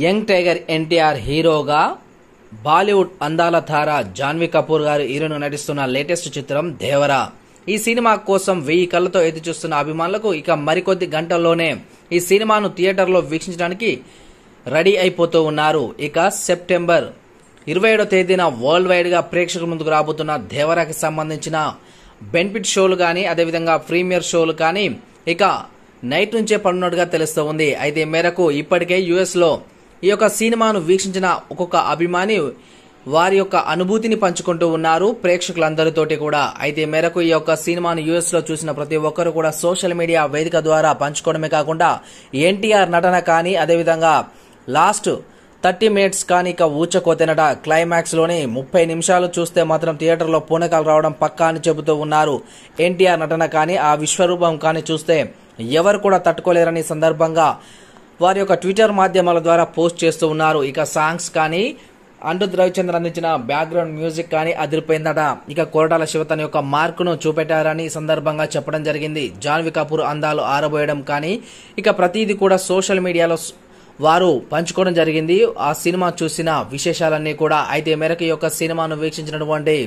Young tiger NTR హీరోగా బాలీవుడ్ అందాల తార జాన్వీ కపూర్ గారు హీరోను నటిస్తున్న లేటెస్ట్ చిత్రం దేవరా. ఈ సినిమా కోసం 1000 కళ్ళతో ఎదురు చూస్తున్న అభిమానులకు ఇక మరికొద్ది గంటల్లోనే ఈ సినిమాను థియేటర్లో వీక్షించడానికి రెడీ అయిపోతూ ఉన్నారు. ఇక సెప్టెంబర్ 27వ తేదీన వరల్డ్ వైడ్ గా ప్రేక్షకుల ముందుకు రాబోతున్న దేవరాకి సంబంధించిన బెనిఫిట్ షోలు కానీ అదేవిధంగా ప్రీమియర్ షోలు కానీ ఇక నైట్ నుంచే పడున్నట్టుగా తెలుస్తూ ఉంది. అయితే మేరకు ఇప్పటికే యుఎస్ లో ఈ యొక్క సినిమాను వీక్షించిన ఒక్కొక్క అభిమాని వారి యొక్క అనుభూతిని పంచుకుంటూ ఉన్నారు ప్రేక్షకులందరితోటి కూడా. అయితే మేరకు ఈ యొక్క సినిమాను యుఎస్ లో చూసిన ప్రతి ఒక్కరు కూడా సోషల్ మీడియా వేదిక ద్వారా పంచుకోవడమే కాకుండా ఎన్టీఆర్ నటన కానీ అదేవిధంగా లాస్ట్ 30 మినిట్స్ కానీ ఇక ఊచకోతేనట. క్లైమాక్స్ లోని 30 నిమిషాలు చూస్తే మాత్రం థియేటర్లో పూనకాలు రావడం పక్కా అని చెబుతూ ఉన్నారు. ఎన్టీఆర్ నటన కానీ ఆ విశ్వరూపం కానీ చూస్తే ఎవరు కూడా తట్టుకోలేరని సందర్భంగా వారి యొక్క ట్విట్టర్ మాధ్యమాల ద్వారా పోస్ట్ చేస్తూ ఉన్నారు. ఇక సాంగ్స్ కానీ అనిరుద్ రవిచంద్ర అందించిన బ్యాక్గ్రౌండ్ మ్యూజిక్ కానీ అదిరిపోయిందట. ఇక కొరటాల శివ తన యొక్క మార్కును చూపెట్టారని సందర్భంగా చెప్పడం జరిగింది. జాన్వీ కపూర్ అందాలు ఆరబోయడం కానీ ఇక ప్రతిదీ కూడా సోషల్ మీడియాలో వారు పంచుకోవడం జరిగింది ఆ సినిమా చూసిన విశేషాలన్నీ కూడా. అయితే మేరకు ఈ యొక్క సినిమాను వీక్షించినటువంటి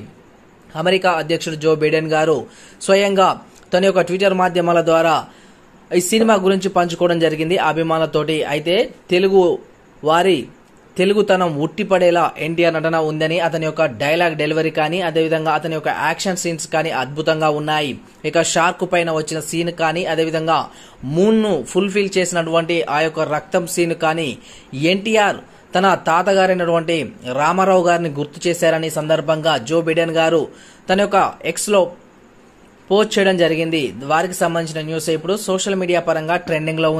అమెరికా అధ్యక్షుడు జో బైడెన్ గారు స్వయంగా తన యొక్క ట్విట్టర్ మాధ్యమాల ద్వారా ఈ సినిమా గురించి పంచుకోవడం జరిగింది అభిమానులతోటి. అయితే తెలుగుతనం ఉట్టిపడేలా ఎన్టీఆర్ నటన ఉందని, అతని యొక్క డైలాగ్ డెలివరీ కానీ అదేవిధంగా అతని యొక్క యాక్షన్ సీన్స్ కానీ అద్భుతంగా ఉన్నాయి. ఇక షార్క్ పైన వచ్చిన సీన్ కానీ అదేవిధంగా మూన్ ను ఫుల్ఫిల్ చేసినటువంటి ఆ యొక్క రక్తం సీన్ కానీ ఎన్టీఆర్ తన తాతగారైనటువంటి రామారావు గారిని గుర్తు చేశారని సందర్భంగా జో బైడెన్ గారు తన యొక్క ఎక్స్ లో పోస్ట్ చేయడం జరిగింది. వారికి సంబంధించిన న్యూస్ ఇప్పుడు సోషల్ మీడియా పరంగా ట్రెండింగ్ లో ఉంది.